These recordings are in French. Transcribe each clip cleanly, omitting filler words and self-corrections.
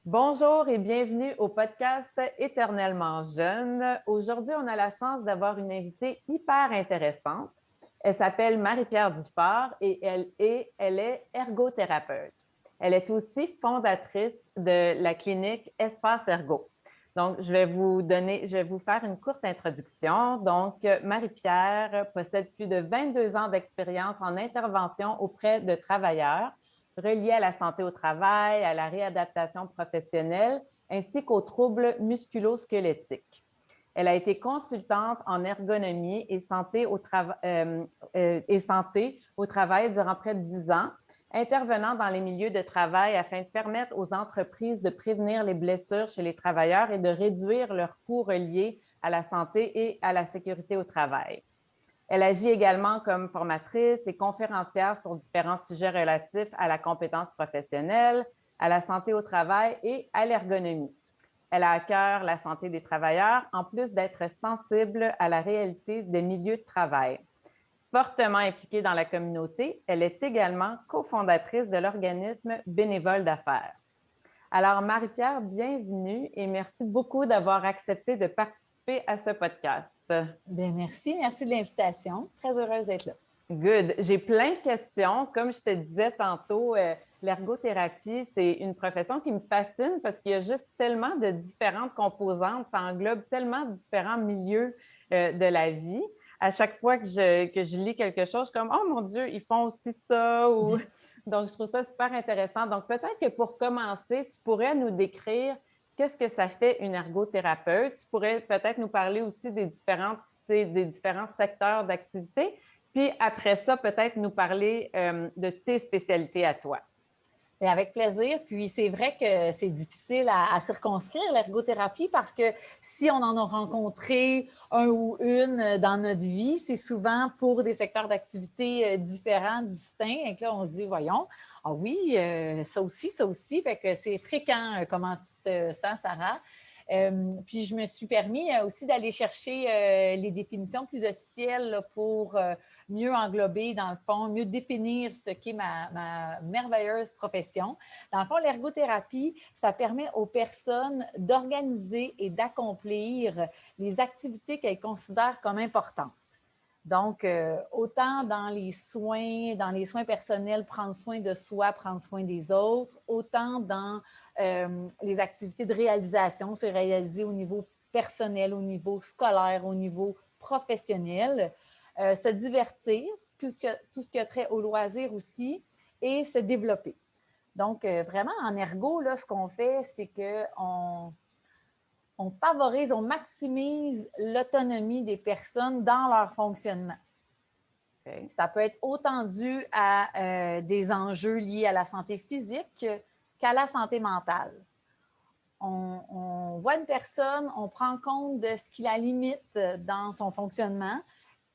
Bonjour et bienvenue au podcast Éternellement jeune. Aujourd'hui, on a la chance d'avoir une invitée hyper intéressante. Elle s'appelle Marie-Pierre Dufort et elle est ergothérapeute. Elle est aussi fondatrice de la clinique Espace Ergo. Donc, je vais vous faire une courte introduction. Donc, Marie-Pierre possède plus de 22 ans d'expérience en intervention auprès de travailleurs reliés à la santé au travail, à la réadaptation professionnelle, ainsi qu'aux troubles musculo-squelettiques. Elle a été consultante en ergonomie et santé au travail durant près de 10 ans, intervenant dans les milieux de travail afin de permettre aux entreprises de prévenir les blessures chez les travailleurs et de réduire leurs coûts reliés à la santé et à la sécurité au travail. Elle agit également comme formatrice et conférencière sur différents sujets relatifs à la compétence professionnelle, à la santé au travail et à l'ergonomie. Elle a à cœur la santé des travailleurs, en plus d'être sensible à la réalité des milieux de travail. Fortement impliquée dans la communauté, elle est également cofondatrice de l'organisme Bénévole d'affaires. Alors, Marie-Pierre, bienvenue et merci beaucoup d'avoir accepté de participer à ce podcast. Bien, merci de l'invitation. Très heureuse d'être là. Good. J'ai plein de questions. Comme je te disais tantôt, l'ergothérapie, c'est une profession qui me fascine parce qu'il y a juste tellement de différentes composantes. Ça englobe tellement de différents milieux de la vie. À chaque fois que je lis quelque chose, je suis comme, oh mon Dieu, ils font aussi ça. Ou... Donc, je trouve ça super intéressant. Donc, peut-être que pour commencer, tu pourrais nous décrire qu'est-ce que ça fait une ergothérapeute. Tu pourrais peut-être nous parler aussi des différents secteurs d'activité. Puis après ça, peut-être nous parler de tes spécialités à toi. Et avec plaisir. Puis c'est vrai que c'est difficile à circonscrire l'ergothérapie parce que si on en a rencontré un ou une dans notre vie, c'est souvent pour des secteurs d'activité différents, distincts. Et que là, on se dit, voyons, ah oui, ça aussi, ça aussi. Fait que c'est fréquent. Comment tu te sens, Sarah? Puis je me suis permis aussi d'aller chercher les définitions plus officielles là, pour mieux englober, dans le fond, mieux définir ce qu'est ma merveilleuse profession. Dans le fond, l'ergothérapie, ça permet aux personnes d'organiser et d'accomplir les activités qu'elles considèrent comme importantes. Donc, autant dans les soins personnels, prendre soin de soi, prendre soin des autres, autant dans les activités de réalisation, se réaliser au niveau personnel, au niveau scolaire, au niveau professionnel, se divertir, tout ce qui a trait au loisir aussi, et se développer. Donc, vraiment, en ergo, là, ce qu'on fait, c'est qu'on favorise, on maximise l'autonomie des personnes dans leur fonctionnement. Okay. Ça peut être autant dû à des enjeux liés à la santé physique qu'à la santé mentale. On voit une personne, on prend compte de ce qui la limite dans son fonctionnement,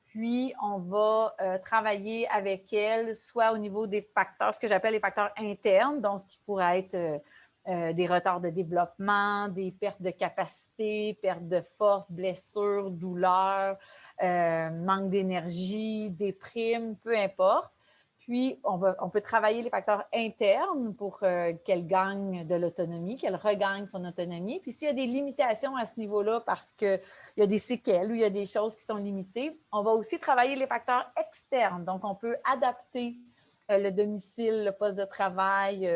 puis on va travailler avec elle, soit au niveau des facteurs, ce que j'appelle les facteurs internes, donc ce qui pourrait être des retards de développement, des pertes de capacité, pertes de force, blessures, douleurs, manque d'énergie, déprime, peu importe. Puis, on peut travailler les facteurs internes pour qu'elle gagne de l'autonomie, qu'elle regagne son autonomie. Puis, s'il y a des limitations à ce niveau-là parce qu'il y a des séquelles ou il y a des choses qui sont limitées, on va aussi travailler les facteurs externes. Donc, on peut adapter le domicile, le poste de travail,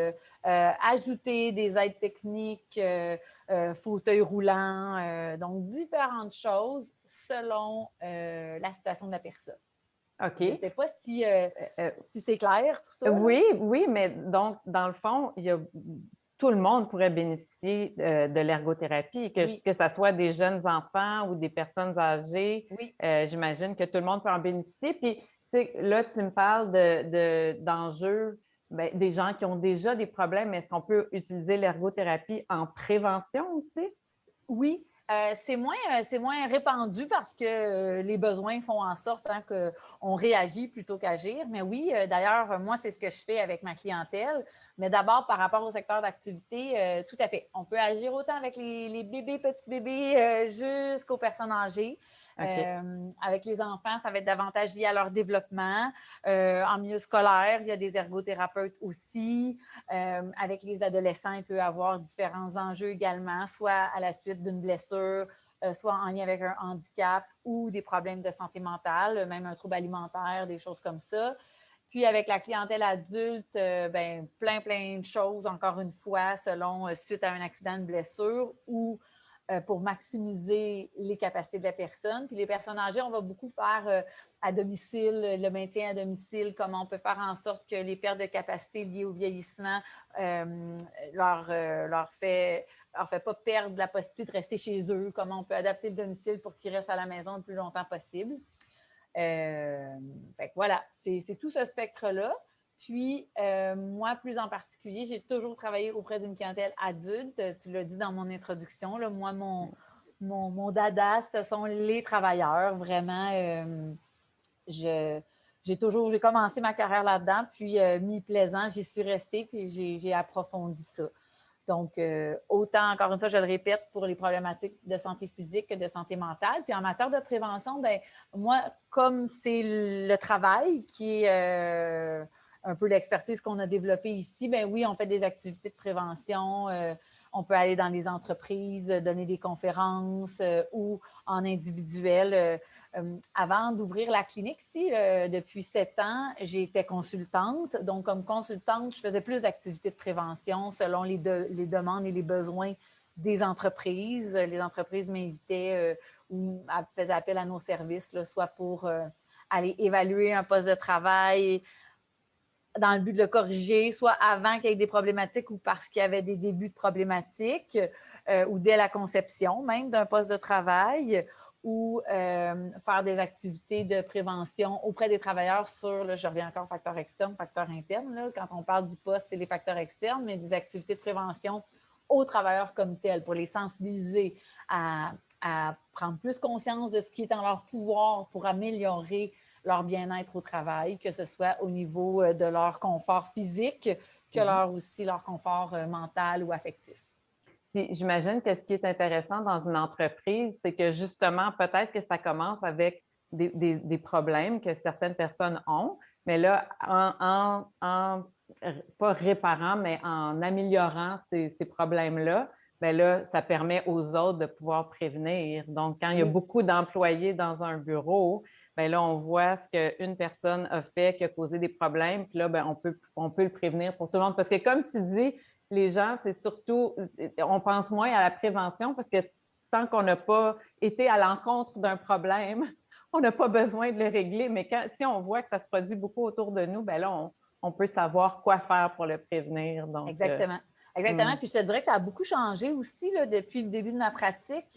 ajouter des aides techniques, fauteuil roulant, donc différentes choses selon la situation de la personne. OK. Je ne sais pas si c'est clair, tout ça. Oui, oui, mais donc, dans le fond, tout le monde pourrait bénéficier de l'ergothérapie, que ça soit des jeunes enfants ou des personnes âgées. Oui. J'imagine que tout le monde peut en bénéficier. Puis, là, tu me parles d'enjeux, des gens qui ont déjà des problèmes. Est-ce qu'on peut utiliser l'ergothérapie en prévention aussi? Oui. C'est moins répandu parce que les besoins font en sorte qu'on réagit plutôt qu'agir. Mais oui, d'ailleurs, moi, c'est ce que je fais avec ma clientèle. Mais d'abord, par rapport au secteur d'activité, tout à fait. On peut agir autant avec les bébés, petits bébés, jusqu'aux personnes âgées. Avec les enfants, ça va être davantage lié à leur développement. En milieu scolaire, il y a des ergothérapeutes aussi. Avec les adolescents, il peut y avoir différents enjeux également, soit à la suite d'une blessure, soit en lien avec un handicap ou des problèmes de santé mentale, même un trouble alimentaire, des choses comme ça. Puis avec la clientèle adulte, plein de choses, encore une fois, selon suite à un accident, une blessure ou pour maximiser les capacités de la personne. Puis les personnes âgées, on va beaucoup faire à domicile, le maintien à domicile, comment on peut faire en sorte que les pertes de capacité liées au vieillissement leur fait pas perdre la possibilité de rester chez eux, comment on peut adapter le domicile pour qu'ils restent à la maison le plus longtemps possible. Fait que voilà, c'est tout ce spectre-là. Puis, moi, plus en particulier, j'ai toujours travaillé auprès d'une clientèle adulte. Tu l'as dit dans mon introduction, là, moi, mon dada, ce sont les travailleurs. Vraiment, j'ai commencé ma carrière là-dedans, puis mi-plaisant, j'y suis restée, puis j'ai approfondi ça. Donc, autant, encore une fois, je le répète, pour les problématiques de santé physique que de santé mentale. Puis en matière de prévention, bien, moi, comme c'est le travail qui est un peu l'expertise qu'on a développée ici, bien oui, on fait des activités de prévention. On peut aller dans les entreprises, donner des conférences ou en individuel. Avant d'ouvrir la clinique ici, depuis 7 ans, j'étais consultante. Donc, comme consultante, je faisais plus d'activités de prévention selon les demandes et les besoins des entreprises. Les entreprises m'invitaient ou faisaient appel à nos services, là, soit pour aller évaluer un poste de travail dans le but de le corriger, soit avant qu'il y ait des problématiques ou parce qu'il y avait des débuts de problématiques ou dès la conception même d'un poste de travail ou faire des activités de prévention auprès des travailleurs sur, là, je reviens encore, facteur externe, facteur interne. Là, quand on parle du poste, c'est les facteurs externes, mais des activités de prévention aux travailleurs comme tels pour les sensibiliser à prendre plus conscience de ce qui est en leur pouvoir pour améliorer leur bien-être au travail, que ce soit au niveau de leur confort physique que leur confort mental ou affectif. Puis j'imagine que ce qui est intéressant dans une entreprise, c'est que justement, peut-être que ça commence avec des problèmes que certaines personnes ont, mais là, pas réparant, mais en améliorant ces problèmes-là, bien là, ça permet aux autres de pouvoir prévenir. Donc, quand il y a beaucoup d'employés dans un bureau, bien là, on voit ce qu'une personne a fait qui a causé des problèmes, puis là, bien, on peut le prévenir pour tout le monde. Parce que comme tu dis, les gens, c'est surtout, on pense moins à la prévention parce que tant qu'on n'a pas été à l'encontre d'un problème, on n'a pas besoin de le régler. Mais si on voit que ça se produit beaucoup autour de nous, bien là, on peut savoir quoi faire pour le prévenir. Donc, exactement. Exactement. Puis je te dirais que ça a beaucoup changé aussi là, depuis le début de ma pratique.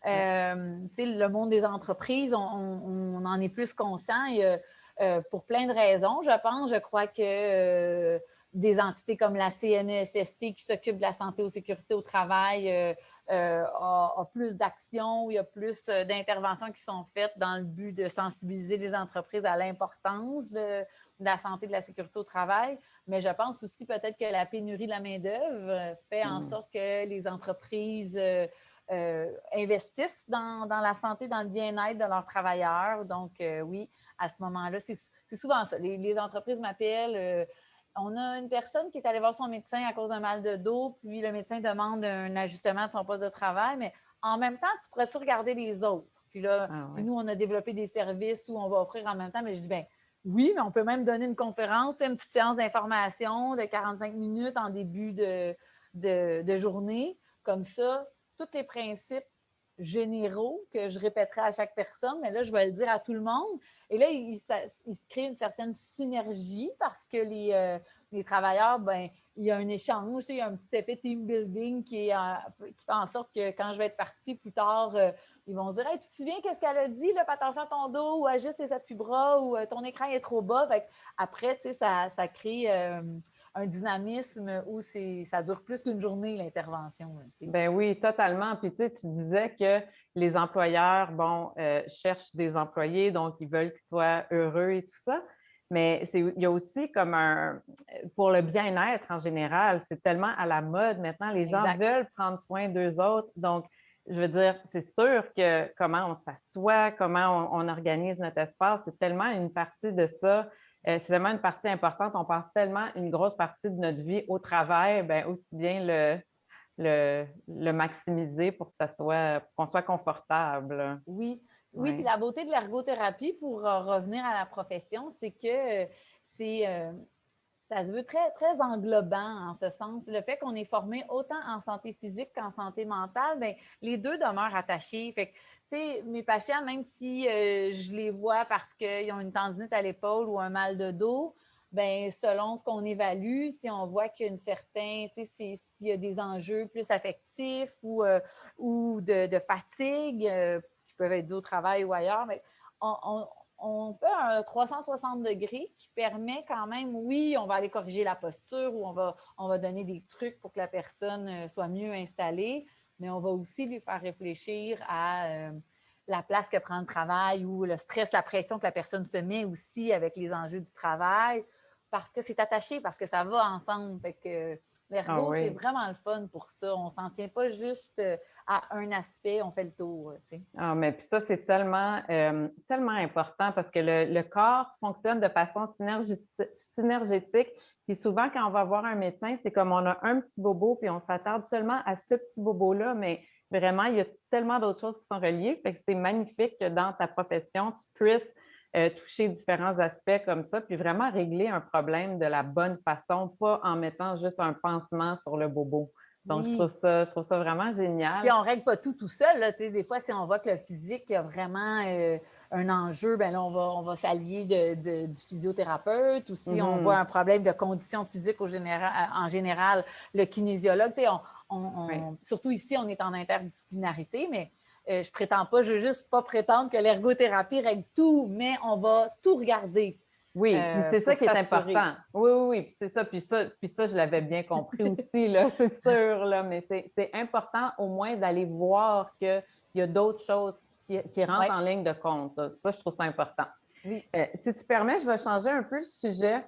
Le monde des entreprises, on en est plus conscient pour plein de raisons, je pense. Je crois que des entités comme la CNESST qui s'occupe de la santé et sécurité au travail a plus d'actions, il y a plus d'interventions qui sont faites dans le but de sensibiliser les entreprises à l'importance de la santé et de la sécurité au travail. Mais je pense aussi peut-être que la pénurie de la main-d'œuvre fait en sorte que les entreprises investissent dans la santé, dans le bien-être de leurs travailleurs. Donc, oui, à ce moment-là, c'est souvent ça. Les entreprises m'appellent. On a une personne qui est allée voir son médecin à cause d'un mal de dos, puis le médecin demande un ajustement de son poste de travail, mais en même temps, tu pourrais-tu regarder les autres? Puis là, nous, on a développé des services où on va offrir en même temps, mais je dis, bien, oui, mais on peut même donner une conférence, une petite séance d'information de 45 minutes en début de journée. Comme ça, tous les principes généraux que je répéterai à chaque personne, mais là, je vais le dire à tout le monde. Et là, il se crée une certaine synergie parce que les travailleurs, ben, il y a un échange, il y a un petit effet team building qui fait en sorte que quand je vais être partie plus tard, ils vont se dire hey, tu te souviens qu'est-ce qu'elle a dit, là, fais attention à ton dos ou ajuste tes appuis-bras ou ton écran est trop bas. Fait après, tu sais, ça crée un dynamisme où ça dure plus qu'une journée, l'intervention. Ben oui, totalement. Puis tu sais, tu disais que les employeurs, bon, cherchent des employés, donc ils veulent qu'ils soient heureux et tout ça. Mais il y a aussi comme pour le bien-être en général, c'est tellement à la mode maintenant, les gens veulent prendre soin d'eux autres. Donc, je veux dire, c'est sûr que comment on s'assoit, comment on organise notre espace, c'est tellement une partie de ça. C'est tellement une partie importante. On passe tellement une grosse partie de notre vie au travail, bien, aussi bien le maximiser pour que ça soit, pour qu'on soit confortable. Oui, oui, puis Oui. la beauté de l'ergothérapie, pour revenir à la profession, c'est que c'est, ça se veut très, très englobant en ce sens. Le fait qu'on est formé autant en santé physique qu'en santé mentale, bien, les deux demeurent attachés. Fait que, tu sais, mes patients, même si je les vois parce qu'ils ont une tendinite à l'épaule ou un mal de dos, bien, selon ce qu'on évalue, si on voit qu'il y a une certaine, tu sais, s'il y a des enjeux plus affectifs ou de fatigue, qui peuvent être dus au travail ou ailleurs, mais on, on- on fait un 360 degrés qui permet quand même, oui, on va aller corriger la posture ou on va donner des trucs pour que la personne soit mieux installée, mais on va aussi lui faire réfléchir à la place que prend le travail ou le stress, la pression que la personne se met aussi avec les enjeux du travail, parce que c'est attaché, parce que ça va ensemble. Fait que Ah l'ergo, c'est oui. vraiment le fun pour ça. On ne s'en tient pas juste à un aspect, on fait le tour. Tu sais. Ah, mais puis ça, c'est tellement important parce que le corps fonctionne de façon synergétique. Puis souvent, quand on va voir un médecin, c'est comme on a un petit bobo, puis on s'attarde seulement à ce petit bobo-là, mais vraiment, il y a tellement d'autres choses qui sont reliées. Fait que c'est magnifique que dans ta profession, tu puisses toucher différents aspects comme ça, puis vraiment régler un problème de la bonne façon, pas en mettant juste un pansement sur le bobo. Donc, Oui. je trouve ça vraiment Puis génial. on ne règle pas tout seul. Là. Des fois, si on voit que le physique a vraiment un enjeu, ben là, on va s'allier du physiothérapeute. Ou si on voit Mhm. un problème de condition physique en général, le kinésiologue. Oui. Surtout ici, on est en interdisciplinarité, mais je prétends pas, je veux juste pas prétendre que l'ergothérapie règle tout, mais on va tout regarder Oui, puis c'est ça pour qui est s'assurer. important. Oui, oui, oui, puis c'est ça, puis ça, je l'avais bien compris aussi, là, c'est sûr, là, mais c'est important au moins d'aller voir qu'il y a d'autres choses qui Oui, rentrent en ligne de compte. Ça, je trouve ça important. oui. Si tu permets, je vais changer un peu le sujet.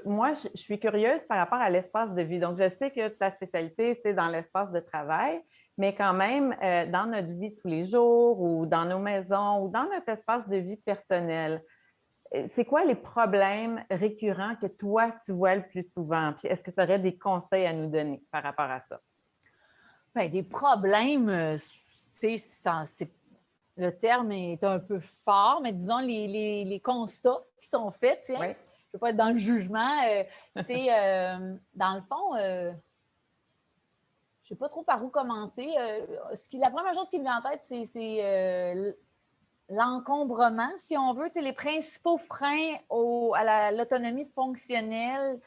Moi, je suis curieuse par rapport à l'espace de vie. Donc, je sais que ta spécialité, c'est dans l'espace de travail, mais quand même, dans notre vie de tous les jours ou dans nos maisons ou dans notre espace de vie personnel, c'est quoi les problèmes récurrents que toi, tu vois le plus souvent? Puis est-ce que tu aurais des conseils à nous donner par rapport à ça? Bien, des problèmes, le terme est un peu fort, mais disons les constats qui sont faits, tiens, Oui. je ne veux pas être dans le jugement, c'est dans le fond, je ne sais pas trop par où commencer. La première chose qui me vient en tête, c'est l'encombrement, si on veut. Les principaux freins à l'autonomie fonctionnelle,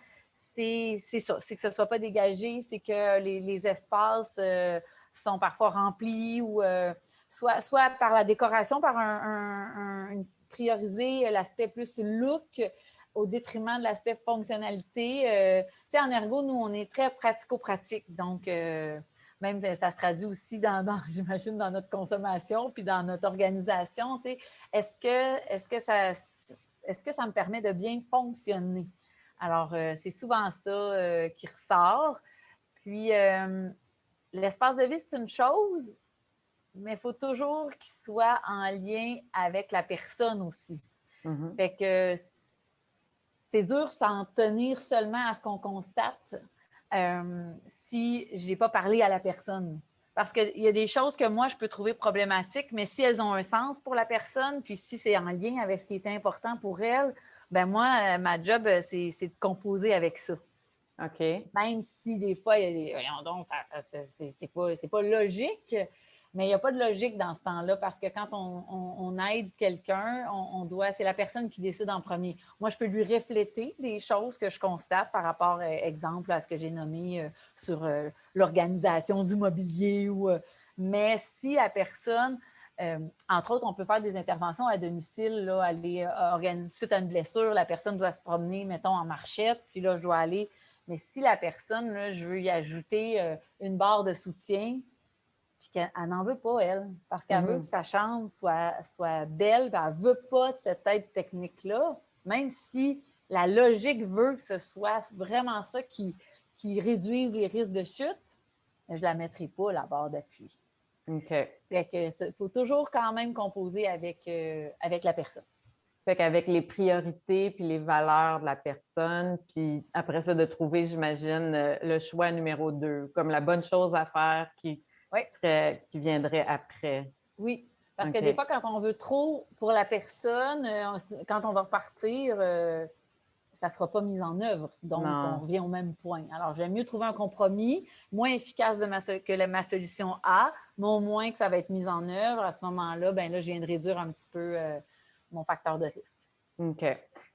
c'est ça, c'est que ce ne soit pas dégagé, c'est que les espaces sont parfois remplis ou soit par la décoration, par prioriser l'aspect plus look au détriment de l'aspect fonctionnalité. En ergo, nous, on est très pratico-pratique. Donc, même ça se traduit aussi j'imagine, dans notre consommation puis dans notre organisation. Est-ce que ça me permet de bien fonctionner? Alors, c'est souvent ça qui ressort. Puis, l'espace de vie, c'est une chose, mais il faut toujours qu'il soit en lien avec la personne aussi. Mhm. Fait que c'est dur s'en tenir seulement à ce qu'on constate si je n'ai pas parlé à la personne. Parce qu'il y a des choses que moi, je peux trouver problématiques, mais si elles ont un sens pour la personne, puis si c'est en lien avec ce qui est important pour elle, ben moi, ma job, c'est de composer avec ça. OK. Même si des fois, il y a des. Voyons donc, c'est pas logique, mais il n'y a pas de logique dans ce temps-là parce que quand on aide quelqu'un, c'est la personne qui décide en premier. Moi, je peux lui refléter des choses que je constate par rapport, exemple, à ce que j'ai nommé sur l'organisation du mobilier. Mais si la personne, entre autres, on peut faire des interventions à domicile, là, aller organiser suite à une blessure, la personne doit se promener, mettons, en marchette, puis là, je dois aller. Mais si la personne, là, je veux y ajouter une barre de soutien, puis qu'elle n'en veut pas, elle, parce qu'elle veut que Mhm. sa chambre soit belle, puis elle ne veut pas de cette aide technique-là, même si la logique veut que ce soit vraiment ça qui réduise les risques de chute, je ne la mettrai pas, la barre d'appui. OK. Fait que faut toujours quand même composer avec la personne. Fait qu'avec les priorités puis les valeurs de la personne, puis après ça, de trouver, j'imagine, le choix numéro 2, comme la bonne chose à faire Oui, qui viendrait après. oui. Parce que OK. des fois, quand on veut trop pour la personne, quand on va repartir, ça ne sera pas mis en œuvre. Donc, on Non. revient au même point. Alors, j'aime mieux trouver un compromis moins efficace que ma solution A, mais au moins que ça va être mis en œuvre. À ce moment-là, ben là, je viens de réduire un petit peu mon facteur de risque. OK.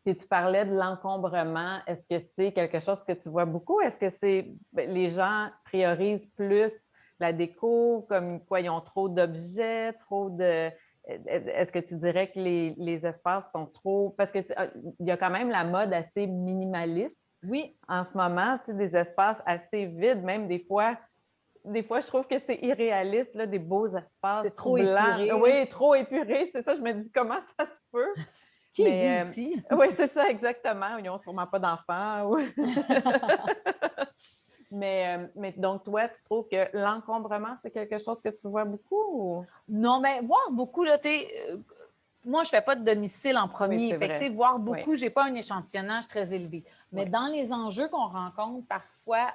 Puis tu parlais de l'encombrement. Est-ce que c'est quelque chose que tu vois beaucoup? Est-ce que les gens priorisent plus la déco, comme quoi ils ont trop d'objets, trop de. Est-ce que tu dirais que les espaces sont trop. Parce que il y a quand même la mode assez minimaliste Oui, en ce moment, tu sais, des espaces assez vides, même des fois. Des fois, je trouve que c'est irréaliste, là, des beaux espaces c'est tout trop blancs. épuré, là. Oui, trop épurés, c'est ça. Je me dis comment ça se peut. Qui vit Mais ici? oui, c'est ça, exactement. Ils n'ont sûrement pas d'enfants. Mais donc, toi, tu trouves que l'encombrement, c'est quelque chose que tu vois beaucoup? Non, mais voir beaucoup, là, tu sais, moi, je ne fais pas de domicile en Oui, premier. c'est Fait que, tu sais, vrai. voir Oui, beaucoup, je n'ai pas un échantillonnage très élevé. Mais oui, dans les enjeux qu'on rencontre parfois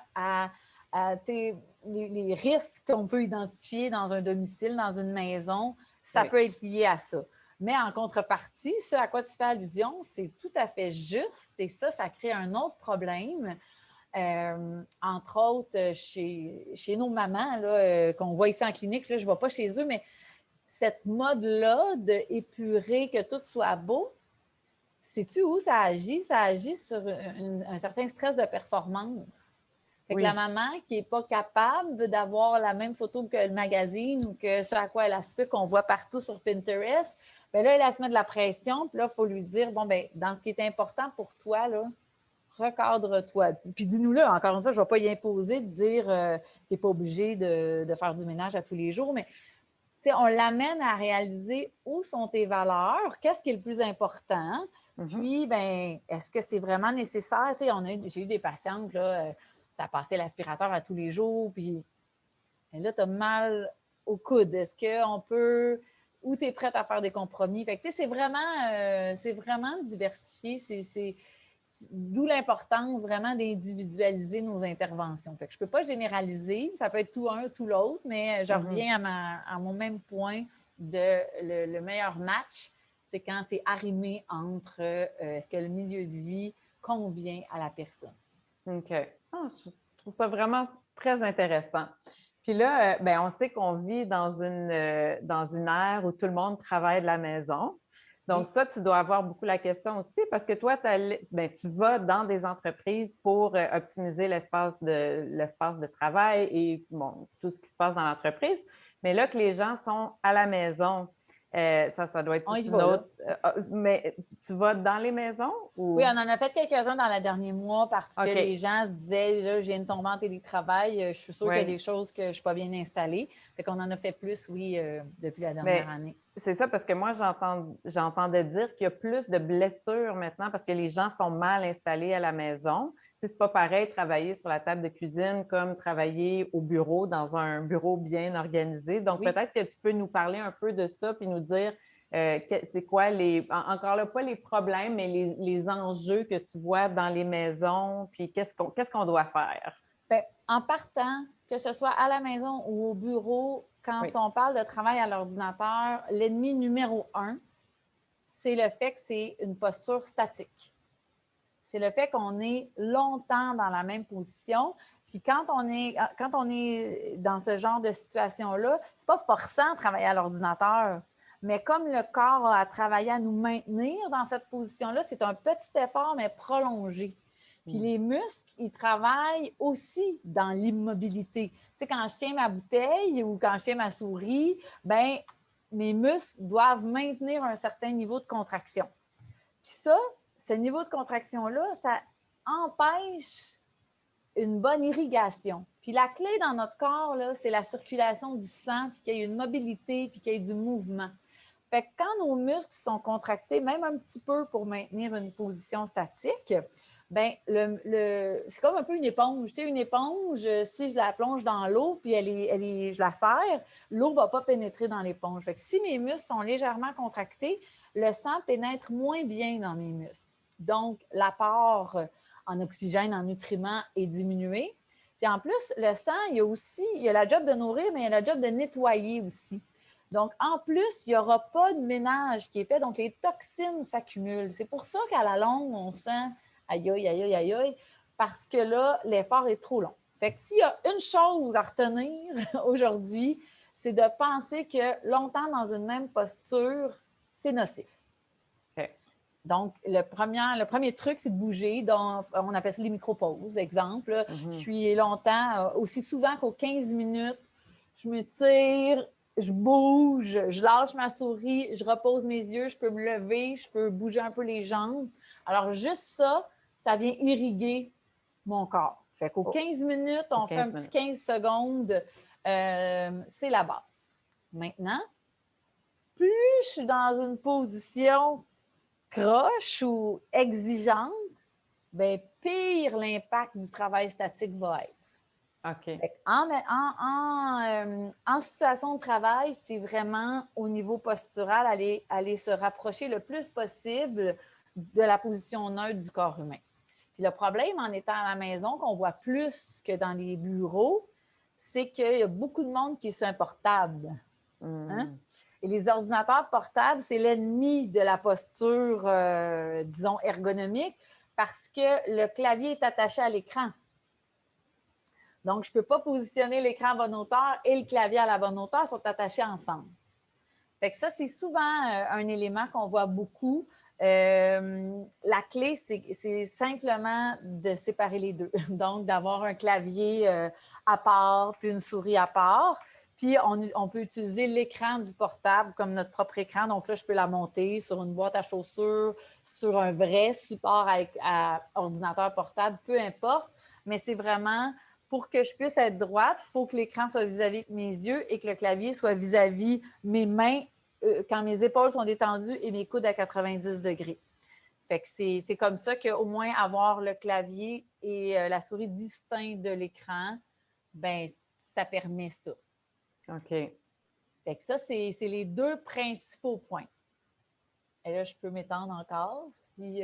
tu sais, les risques qu'on peut identifier dans un domicile, dans une maison, ça oui. peut être lié à ça. Mais en contrepartie, ce à quoi tu fais allusion, c'est tout à fait juste et ça crée un autre problème. Entre autres, chez nos mamans, là, qu'on voit ici en clinique, là, je ne vais pas chez eux, mais cette mode-là d'épurer, que tout soit beau, sais-tu où ça agit? Ça agit sur un certain stress de performance. Fait que la Oui. maman qui n'est pas capable d'avoir la même photo que le magazine ou que ce à quoi elle aspire qu'on voit partout sur Pinterest, bien là, elle se met de la pression, puis là, il faut lui dire, bon, ben dans ce qui est important pour toi, là, recadre-toi. Puis dis-nous-le, encore une fois, je ne vais pas y imposer de dire tu n'es pas obligé de faire du ménage à tous les jours, mais on l'amène à réaliser où sont tes valeurs, qu'est-ce qui est le plus important, Mhm. puis, ben, est-ce que c'est vraiment nécessaire? J'ai eu des patientes, là, ça passait l'aspirateur à tous les jours, puis ben là, tu as mal au coude. Est-ce qu'on peut, ou tu es prête à faire des compromis? Fait que, c'est vraiment diversifié. D'où l'importance vraiment d'individualiser nos interventions. Fait que je ne peux pas généraliser, ça peut être tout un, tout l'autre, mais je Mhm. reviens à mon même point de le meilleur match, c'est quand c'est arrimé entre est-ce que le milieu de vie convient à la personne. OK. Ah, je trouve ça vraiment très intéressant. Puis là, ben, on sait qu'on vit dans une ère où tout le monde travaille de la maison. Donc, Oui, ça, tu dois avoir beaucoup la question aussi parce que toi, ben, tu vas dans des entreprises pour optimiser l'espace de travail et bon, tout ce qui se passe dans l'entreprise. Mais là que les gens sont à la maison, ça doit être on toute y une va, là. autre. Mais tu vas dans les maisons Oui, ou? on en a fait quelques-uns dans les derniers mois parce que les OK. gens se disaient, là, je viens de tomber en télétravail, je suis sûre qu'il y a Oui. des choses que je ne suis pas bien installée. Fait qu'on en a fait plus, oui, depuis la dernière Mais année. c'est ça parce que moi, j'entendais dire qu'il y a plus de blessures maintenant parce que les gens sont mal installés à la maison. Tu sais, c'est pas pareil travailler sur la table de cuisine comme travailler au bureau, dans un bureau bien organisé. Donc, Oui. peut-être que tu peux nous parler un peu de ça puis nous dire c'est quoi encore là, pas les problèmes, mais les enjeux que tu vois dans les maisons, puis qu'est-ce qu'on doit faire? Bien, en partant, que ce soit à la maison ou au bureau, quand Oui. on parle de travail à l'ordinateur, l'ennemi numéro un, c'est le fait que c'est une posture statique. C'est le fait qu'on est longtemps dans la même position. Puis quand on est dans ce genre de situation-là, c'est pas forçant de travailler à l'ordinateur. Mais comme le corps a travaillé à nous maintenir dans cette position-là, c'est un petit effort, mais prolongé. Puis Mm. les muscles, ils travaillent aussi dans l'immobilité. Tu sais, quand je tiens ma bouteille ou quand je tiens ma souris, ben mes muscles doivent maintenir un certain niveau de contraction. Puis ça, ce niveau de contraction-là, ça empêche une bonne irrigation. Puis la clé dans notre corps, là, c'est la circulation du sang, puis qu'il y ait une mobilité, puis qu'il y ait du mouvement. Fait que quand nos muscles sont contractés, même un petit peu pour maintenir une position statique, Bien, c'est comme un peu une éponge. Tu sais, une éponge, si je la plonge dans l'eau puis je la serre, l'eau ne va pas pénétrer dans l'éponge. Fait que si mes muscles sont légèrement contractés, le sang pénètre moins bien dans mes muscles. Donc, l'apport en oxygène, en nutriments est diminué. Puis en plus, le sang, il y a la job de nourrir, mais il y a la job de nettoyer aussi. Donc, en plus, il n'y aura pas de ménage qui est fait, donc les toxines s'accumulent. C'est pour ça qu'à la longue, on sent aïe, aïe, aïe, aïe, aïe, parce que là, l'effort est trop long. Fait que s'il y a une chose à retenir aujourd'hui, c'est de penser que longtemps dans une même posture, c'est nocif. Okay. Donc, le premier truc, c'est de bouger. Donc, on appelle ça les micro-pauses. Exemple, je suis longtemps, aussi souvent qu'aux 15 minutes, je me tire, je bouge, je lâche ma souris, je repose mes yeux, je peux me lever, je peux bouger un peu les jambes. Alors, juste ça, ça vient irriguer mon corps. Fait qu'aux 15 minutes, on fait un petit 15 secondes. C'est la base. Maintenant, plus je suis dans une position croche ou exigeante, bien, pire l'impact du travail statique va être. OK. En situation de travail, c'est vraiment au niveau postural, aller se rapprocher le plus possible de la position neutre du corps humain. Puis le problème en étant à la maison, qu'on voit plus que dans les bureaux, c'est qu'il y a beaucoup de monde qui est sur un portable. Hein? Et les ordinateurs portables, c'est l'ennemi de la posture, disons, ergonomique, parce que le clavier est attaché à l'écran. Donc, je ne peux pas positionner l'écran à bonne hauteur et le clavier à la bonne hauteur, sont attachés ensemble. Fait que ça, c'est souvent un élément qu'on voit beaucoup. La clé, c'est simplement de séparer les deux. Donc, d'avoir un clavier à part, puis une souris à part. Puis, on peut utiliser l'écran du portable comme notre propre écran. Donc là, je peux la monter sur une boîte à chaussures, sur un vrai support à ordinateur portable, peu importe. Mais c'est vraiment, pour que je puisse être droite, il faut que l'écran soit vis-à-vis de mes yeux et que le clavier soit vis-à-vis mes mains quand mes épaules sont détendues et mes coudes à 90 degrés. Fait que c'est comme ça qu'au moins avoir le clavier et la souris distincts de l'écran, bien, ça permet ça. OK. Fait que ça, c'est les deux principaux points. Et là, je peux m'étendre encore si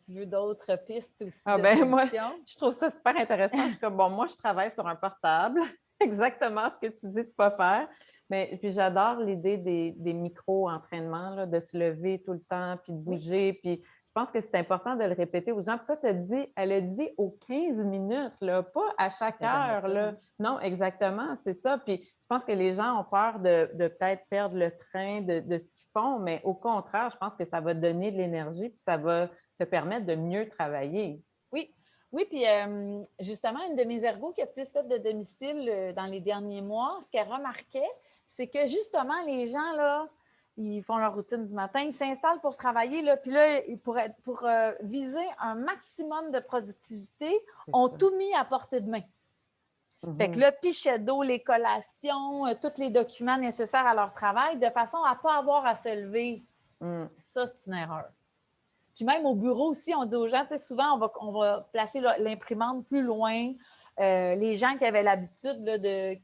tu veux d'autres pistes aussi. Moi, je trouve ça super intéressant. Je suis comme, bon, moi, je travaille sur un portable. Exactement ce que tu dis de ne pas faire. Mais puis j'adore l'idée des micro-entraînements, de se lever tout le temps, puis de bouger. Oui. Puis je pense que c'est important de le répéter aux gens. Puis toi, elle a dit aux 15 minutes, là, pas à chaque heure. Là. Non, exactement, c'est ça. Puis je pense que les gens ont peur de peut-être perdre le train de ce qu'ils font, mais au contraire, je pense que ça va donner de l'énergie, puis ça va te permettre de mieux travailler. Oui. Oui, puis justement, une de mes ergos qui a plus fait de domicile dans les derniers mois, ce qu'elle remarquait, c'est que justement, les gens, là, ils font leur routine du matin, ils s'installent pour travailler, là, puis là, pour viser un maximum de productivité, ont tout mis à portée de main. Fait que le pichet d'eau, les collations, tous les documents nécessaires à leur travail, de façon à ne pas avoir à se lever. Ça, c'est une erreur. Puis même au bureau aussi, on dit aux gens, tu sais, souvent, on va placer l'imprimante plus loin. Les gens qui avaient l'habitude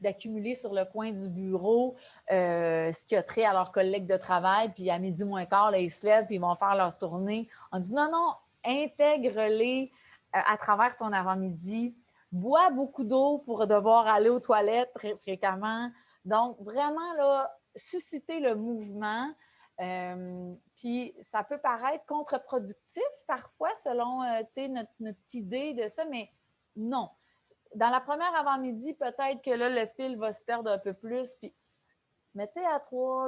d'accumuler sur le coin du bureau ce qui a trait à leurs collègues de travail, puis à midi moins quart, là, ils se lèvent puis ils vont faire leur tournée. On dit non, intègre-les à travers ton avant-midi. Bois beaucoup d'eau pour devoir aller aux toilettes très fréquemment. Donc, vraiment, là, susciter le mouvement. Puis ça peut paraître contre-productif parfois selon notre idée de ça, mais non. Dans la première avant-midi, peut-être que là, le fil va se perdre un peu plus. Puis, mais tu sais, à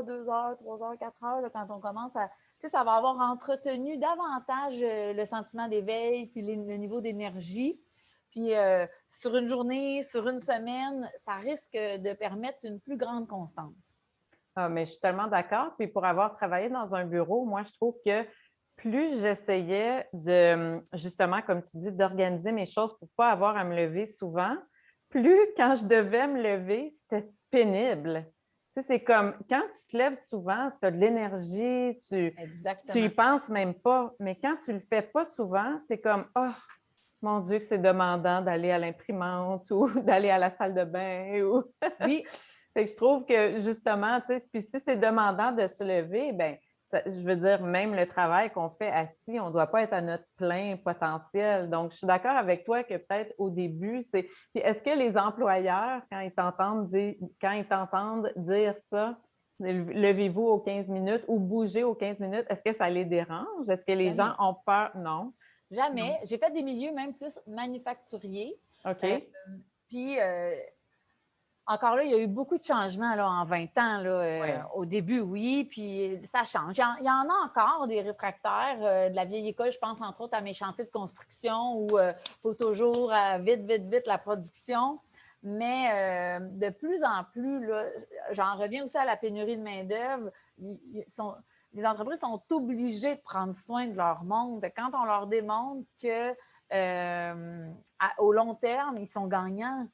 2 heures, 3 heures, 4 heures, là, quand on commence à... Tu sais, ça va avoir entretenu davantage le sentiment d'éveil puis le niveau d'énergie. Puis sur une journée, sur une semaine, ça risque de permettre une plus grande constance. Ah, mais je suis tellement d'accord. Puis pour avoir travaillé dans un bureau, moi, je trouve que plus j'essayais de, justement, comme tu dis, d'organiser mes choses pour ne pas avoir à me lever souvent, plus quand je devais me lever, c'était pénible. Tu sais, c'est comme quand tu te lèves souvent, tu as de l'énergie, tu y penses même pas. Mais quand tu ne le fais pas souvent, c'est comme, oh, Mon Dieu, que c'est demandant d'aller à l'imprimante ou d'aller à la salle de bain. Ou... Oui. Fait que je trouve que justement, tu sais, puis si c'est demandant de se lever, ben je veux dire, même le travail qu'on fait assis, on ne doit pas être à notre plein potentiel. Donc, je suis d'accord avec toi que peut-être au début, c'est. Puis est-ce que les employeurs, quand ils t'entendent dire ça, levez-vous aux 15 minutes ou bougez aux 15 minutes, est-ce que ça les dérange? Est-ce que les gens Jamais. ont peur? Non. Jamais. Non. J'ai fait des milieux même plus manufacturiers. Euh, OK. puis, encore là, il y a eu beaucoup de changements là, en 20 ans. Là, Oui. au début, oui, puis ça change. Il y en a encore des réfractaires de la vieille école. Je pense entre autres à mes chantiers de construction où il faut toujours vite, vite, vite la production. Mais de plus en plus, là, j'en reviens aussi à la pénurie de main-d'œuvre. Les entreprises sont obligées de prendre soin de leur monde. Quand on leur démontre que au long terme, ils sont gagnants,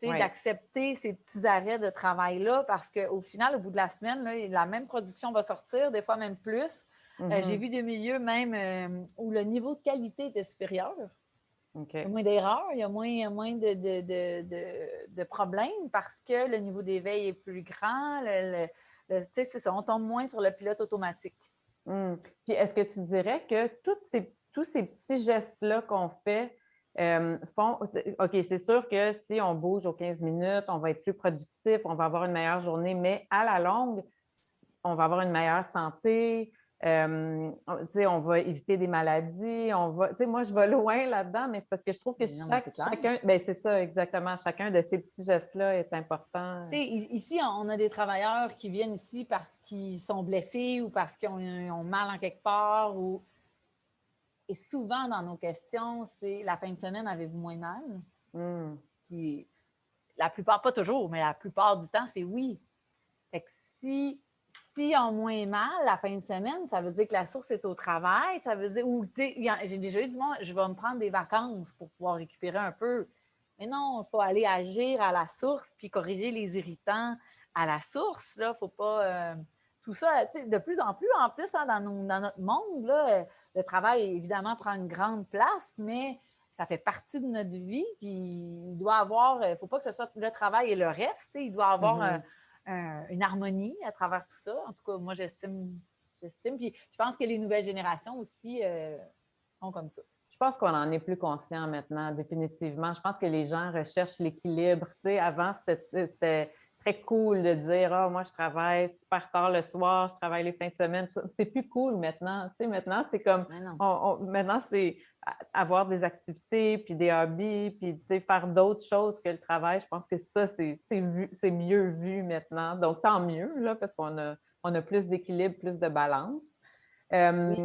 Oui. d'accepter ces petits arrêts de travail-là parce qu'au final, au bout de la semaine, là, la même production va sortir, des fois même plus. J'ai vu des milieux même où le niveau de qualité était supérieur. OK. Il y a moins d'erreurs, il y a moins de problèmes parce que le niveau d'éveil est plus grand. C'est ça, on tombe moins sur le pilote automatique. Puis est-ce que tu dirais que tous ces petits gestes-là qu'on fait font. OK, c'est sûr que si on bouge aux 15 minutes, on va être plus productif, on va avoir une meilleure journée, mais à la longue, on va avoir une meilleure santé. On va éviter des maladies. Moi, je vais loin là-dedans, mais c'est parce que je trouve que Non, mais c'est clair. chacun, ben c'est ça exactement, chacun de ces petits gestes-là est important. Ici, on a des travailleurs qui viennent ici parce qu'ils sont blessés ou parce qu'ils ont mal en quelque part. Et souvent, dans nos questions, c'est la fin de semaine, avez-vous moins mal? Mm. Puis la plupart, pas toujours, mais la plupart du temps, c'est oui. Fait que si ont moins mal la fin de semaine, ça veut dire que la source est au travail, ça veut dire, ou j'ai déjà eu du monde, je vais me prendre des vacances pour pouvoir récupérer un peu. Mais non, il faut aller agir à la source puis corriger les irritants à la source. Il ne faut pas. Tout ça, de plus en plus hein, dans notre monde, là, le travail, évidemment, prend une grande place, mais ça fait partie de notre vie. Puis il doit avoir, il ne faut pas que ce soit le travail et le reste. Il doit avoir une harmonie à travers tout ça. En tout cas, moi, j'estime. Puis je pense que les nouvelles générations aussi sont comme ça. Je pense qu'on en est plus conscient maintenant, définitivement. Je pense que les gens recherchent l'équilibre. Tu sais, avant, c'était très cool de dire ah, moi, je travaille super tard le soir, je travaille les fins de semaine. C'est plus cool maintenant. Tu sais, maintenant, c'est comme maintenant, c'est avoir des activités, puis des hobbies, puis tu sais, faire d'autres choses que le travail. Je pense que ça, c'est mieux vu maintenant. Donc, tant mieux, là, parce on a plus d'équilibre, plus de balance. Oui.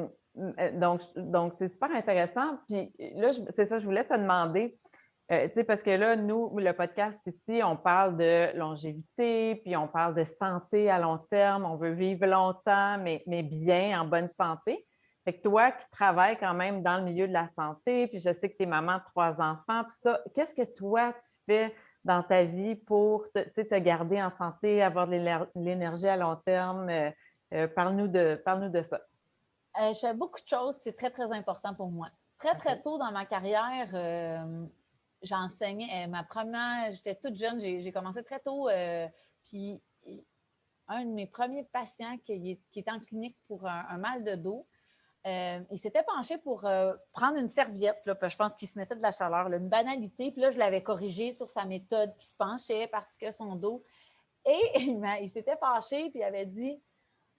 Donc, c'est super intéressant. Puis là, c'est ça, je voulais te demander, parce que là, nous, le podcast ici, on parle de longévité, puis on parle de santé à long terme. On veut vivre longtemps, mais bien, en bonne santé. Fait que toi qui travailles quand même dans le milieu de la santé, puis je sais que tu es maman de 3 enfants, tout ça, qu'est-ce que toi, tu fais dans ta vie pour te garder en santé, avoir de l'énergie à long terme? Parle-nous de ça. Je fais beaucoup de choses, c'est très, très important pour moi. Très, très tôt dans ma carrière, j'enseignais. J'étais toute jeune, j'ai commencé très tôt. Puis, un de mes premiers patients qui était en clinique pour un mal de dos, il s'était penché pour prendre une serviette. Là, je pense qu'il se mettait de la chaleur, là, une banalité. Puis là, je l'avais corrigé sur sa méthode qui se penchait parce que son dos. Et il s'était fâché, puis il avait dit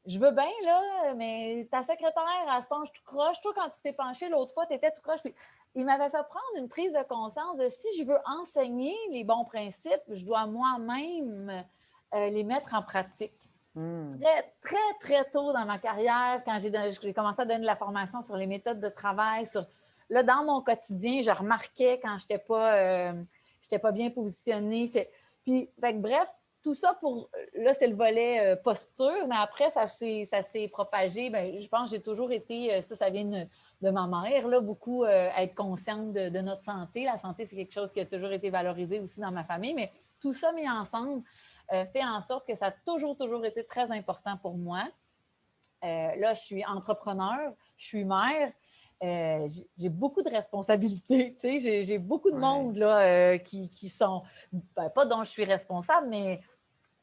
je veux bien, là, mais ta secrétaire, elle se penche tout croche. Toi, quand tu t'es penché l'autre fois, tu étais tout croche. Puis il m'avait fait prendre une prise de conscience de si je veux enseigner les bons principes, je dois moi-même les mettre en pratique. Très, très, très tôt dans ma carrière, quand j'ai commencé à donner de la formation sur les méthodes de travail, là, dans mon quotidien, je remarquais quand je n'étais pas bien positionnée. Puis, bref, tout ça là, c'est le volet posture, mais après, ça s'est propagé. Bien, je pense que j'ai toujours été, ça vient de ma mère, là, beaucoup être consciente de notre santé. La santé, c'est quelque chose qui a toujours été valorisé aussi dans ma famille, mais tout ça mis ensemble fait en sorte que ça a toujours, toujours été très important pour moi. Là, je suis entrepreneur, je suis mère. j'ai beaucoup de responsabilités, tu sais, j'ai beaucoup de monde là, qui sont, pas dont je suis responsable, mais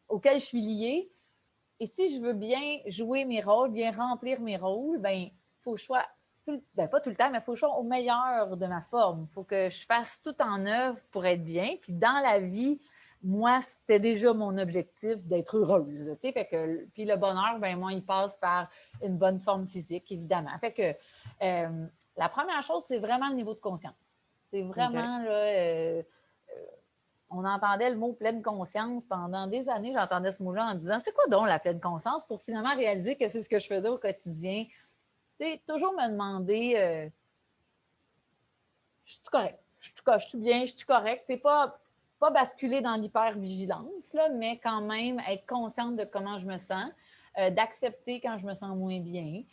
auxquels je suis liée. Et si je veux bien jouer mes rôles, bien remplir mes rôles, bien, il faut que je sois, pas tout le temps, mais il faut que je sois au meilleur de ma forme. Il faut que je fasse tout en œuvre pour être bien. Puis dans la vie, moi, c'était déjà mon objectif d'être heureuse. Tu sais, fait que, puis le bonheur, ben moi, il passe par une bonne forme physique, évidemment. Fait que la première chose, c'est vraiment le niveau de conscience. C'est vraiment là. On entendait le mot pleine conscience pendant des années. J'entendais ce mot-là en disant c'est quoi donc la pleine conscience pour finalement réaliser que c'est ce que je faisais au quotidien. Tu sais, toujours me demander je suis correct, je suis bien, je suis correct. C'est pas basculer dans l'hypervigilance, là, mais quand même être consciente de comment je me sens, d'accepter quand je me sens moins bien.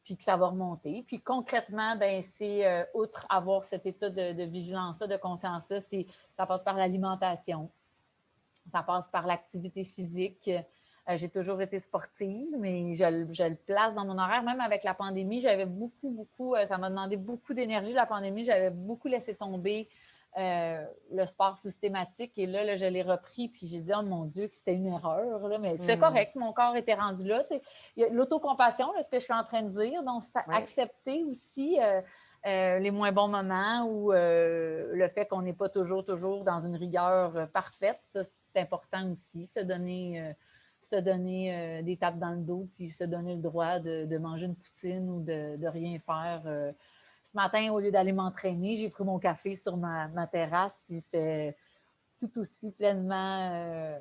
Puis que ça va remonter. Puis concrètement, ben c'est outre avoir cet état de vigilance-là, de conscience-là, ça passe par l'alimentation, ça passe par l'activité physique. J'ai toujours été sportive, mais je le place dans mon horaire. Même avec la pandémie, j'avais beaucoup, ça m'a demandé beaucoup d'énergie, la pandémie. J'avais beaucoup laissé tomber le sport systématique. Et là, je l'ai repris, puis j'ai dit, oh mon Dieu, que c'était une erreur. Là. Mais c'est correct, mon corps était rendu là. Il y a l'autocompassion, ce que je suis en train de dire. Donc, accepter aussi les moins bons moments ou le fait qu'on n'est pas toujours dans une rigueur parfaite. Ça, c'est important aussi. Se donner des tapes dans le dos, puis se donner le droit de manger une poutine ou de rien faire. Ce matin, au lieu d'aller m'entraîner, j'ai pris mon café sur ma terrasse, puis c'est tout aussi pleinement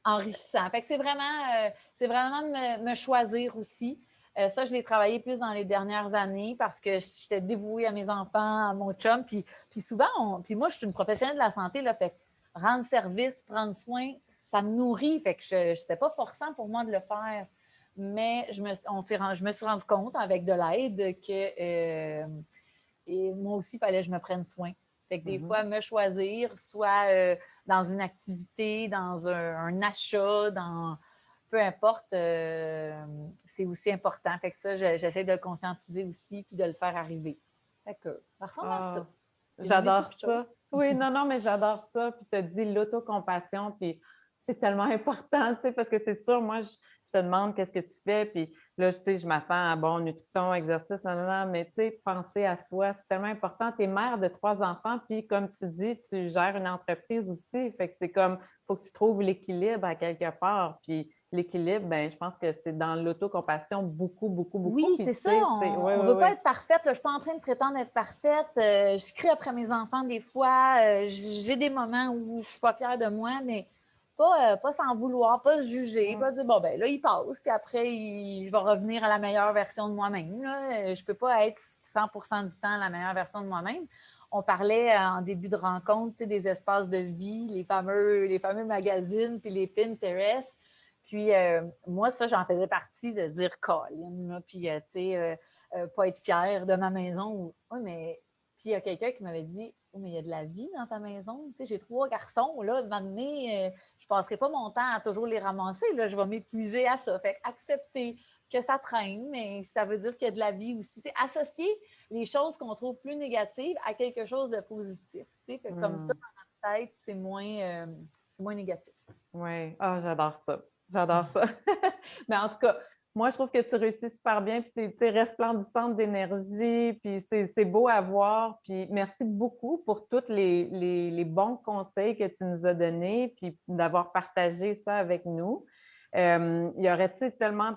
enrichissant. Fait que c'est vraiment de me choisir aussi. Ça, je l'ai travaillé plus dans les dernières années parce que j'étais dévouée à mes enfants, à mon chum. Puis souvent, puis moi, je suis une professionnelle de la santé, là, fait rendre service, prendre soin, ça me nourrit. Fait que c'était pas forçant pour moi de le faire. Mais je me suis rendu compte avec de l'aide que et moi aussi, il fallait que je me prenne soin. Fait que des fois, me choisir, soit dans une activité, dans un achat, peu importe, c'est aussi important. Fait que ça, j'essaie de le conscientiser aussi puis de le faire arriver. Fait que ça ressemble à ça. J'adore ça. Oui, non, mais j'adore ça. Puis tu as dit l'autocompassion, puis c'est tellement important, tu sais, parce que c'est sûr, moi, je te demande qu'est-ce que tu fais, puis là, tu sais, je m'attends à, bon, nutrition, exercice, non, mais tu sais, penser à soi, c'est tellement important. Tu es mère de 3 enfants, puis comme tu dis, tu gères une entreprise aussi, fait que c'est comme, il faut que tu trouves l'équilibre à quelque part, puis l'équilibre, ben, je pense que c'est dans l'autocompassion beaucoup. Oui, Puis, c'est ça. On ne veut pas être parfaite. Là. Je ne suis pas en train de prétendre être parfaite. Je crie après mes enfants des fois. J'ai des moments où je ne suis pas fière de moi, mais pas s'en vouloir, pas se juger, pas dire, bon, ben là, il passe, puis après, je vais revenir à la meilleure version de moi-même. Là. Je ne peux pas être 100% du temps la meilleure version de moi-même. On parlait en début de rencontre des espaces de vie, les fameux magazines, puis les Pinterest. Puis moi, ça, j'en faisais partie de dire Colin, puis tu sais, pas être fière de ma maison. Oui, mais puis il y a quelqu'un qui m'avait dit oh, mais il y a de la vie dans ta maison. Tu sais, j'ai 3 garçons, là, maintenant, je ne passerai pas mon temps à toujours les ramasser, là, je vais m'épuiser à ça. Fait accepter que ça traîne, mais ça veut dire qu'il y a de la vie aussi. C'est associer les choses qu'on trouve plus négatives à quelque chose de positif. Tu sais, fait comme ça, dans notre tête, c'est moins négatif. Oui, j'adore ça. J'adore ça. Mais en tout cas, moi, je trouve que tu réussis super bien, puis tu es resplendissante d'énergie, puis c'est beau à voir. Puis merci beaucoup pour tous les bons conseils que tu nous as donnés, puis d'avoir partagé ça avec nous. Il y aurait tellement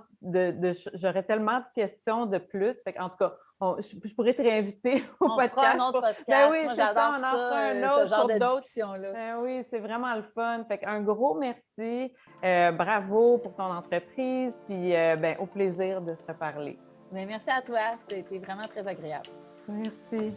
j'aurais tellement de questions de plus. Fait en tout cas, je pourrais te réinviter au podcast. On fera un autre podcast. Ben oui, moi, j'adore ça, un autre ce genre de d'autres. discussion-là. Ben oui, c'est vraiment le fun. Fait un gros merci. Bravo pour ton entreprise. Puis ben, au plaisir de se reparler. Mais merci à toi. C'était vraiment très agréable. Merci.